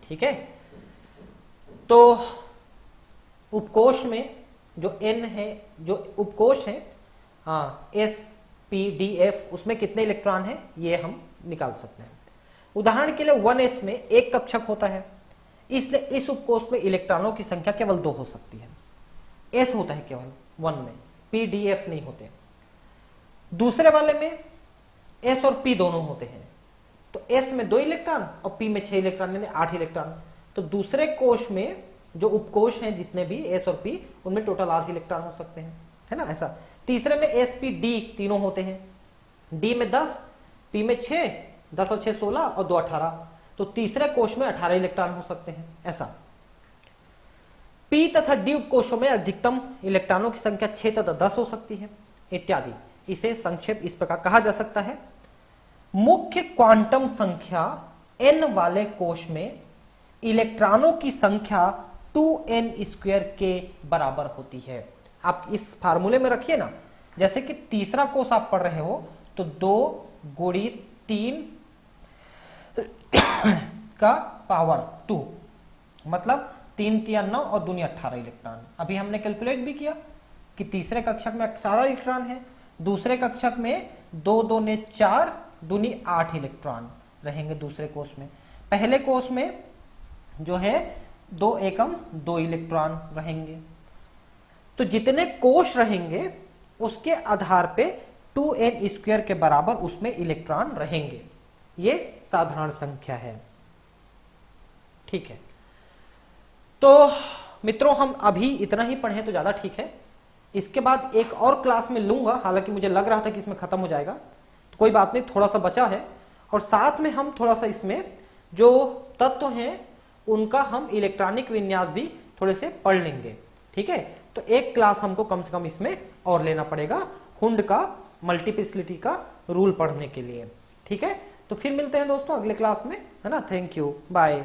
ठीक है। तो उपकोश में जो n है, जो उपकोश है, हाँ, s, p, d, f, उसमें कितने इलेक्ट्रॉन हैं ये हम निकाल सकते हैं। उदाहरण के लिए 1s में एक कक्षक होता है, इसलिए इस उपकोष में इलेक्ट्रॉनों की संख्या केवल 2 हो सकती है। एस होता है केवल 1 में, पी डी एफ नहीं होते। दूसरे वाले में एस और पी दोनों होते हैं, तो एस में 2 इलेक्ट्रॉन और पी में 6 इलेक्ट्रॉन, यानी 8 इलेक्ट्रॉन। तो दूसरे कोष में जो उपकोष हैं जितने भी एस और पी, उनमें टोटल 8 इलेक्ट्रॉन हो सकते हैं, है ना ऐसा। तीसरे में एस पी डी तीनों होते हैं, डी में 10, पी में 6, 10 और 6 16 और 2 18। तो तीसरे कोष में 18 इलेक्ट्रॉन हो सकते हैं ऐसा। पी तथा डी उपकोषों में अधिकतम इलेक्ट्रॉनों की संख्या 6 तथा 10 हो सकती है इत्यादि। इसे संक्षेप इस प्रकार कहा जा सकता है, मुख्य क्वांटम संख्या n वाले कोष में इलेक्ट्रॉनों की संख्या 2n² के बराबर होती है। आप इस फार्मूले में रखिए ना, जैसे कि तीसरा कोष आप पढ़ रहे हो तो 2 गुणित 3 का पावर 2, मतलब 3 3 9 और दूनी 18 इलेक्ट्रॉन। अभी हमने कैलकुलेट भी किया कि तीसरे कक्षक में 18 इलेक्ट्रॉन है, दूसरे कक्षक में 2 2 ने 4 दूनी 8 इलेक्ट्रॉन रहेंगे दूसरे कोष में। पहले कोष में जो है 2 एकम 2 इलेक्ट्रॉन रहेंगे। तो जितने कोष रहेंगे उसके आधार पे 2n² के बराबर उसमें इलेक्ट्रॉन रहेंगे। ये साधारण संख्या है, ठीक है। तो मित्रों हम अभी इतना ही पढ़े तो ज्यादा ठीक है। इसके बाद एक और क्लास में लूंगा, हालांकि मुझे लग रहा था कि इसमें खत्म हो जाएगा, तो कोई बात नहीं, थोड़ा सा बचा है। और साथ में हम थोड़ा सा इसमें जो तत्व हैं उनका हम इलेक्ट्रॉनिक विन्यास भी थोड़े से पढ़ लेंगे, ठीक है। तो एक क्लास हमको कम से कम इसमें और लेना पड़ेगा हुंड का मल्टीप्लिसिटी का रूल पढ़ने के लिए, ठीक है। तो फिर मिलते हैं दोस्तों अगले क्लास में, है ना। Thank you, bye.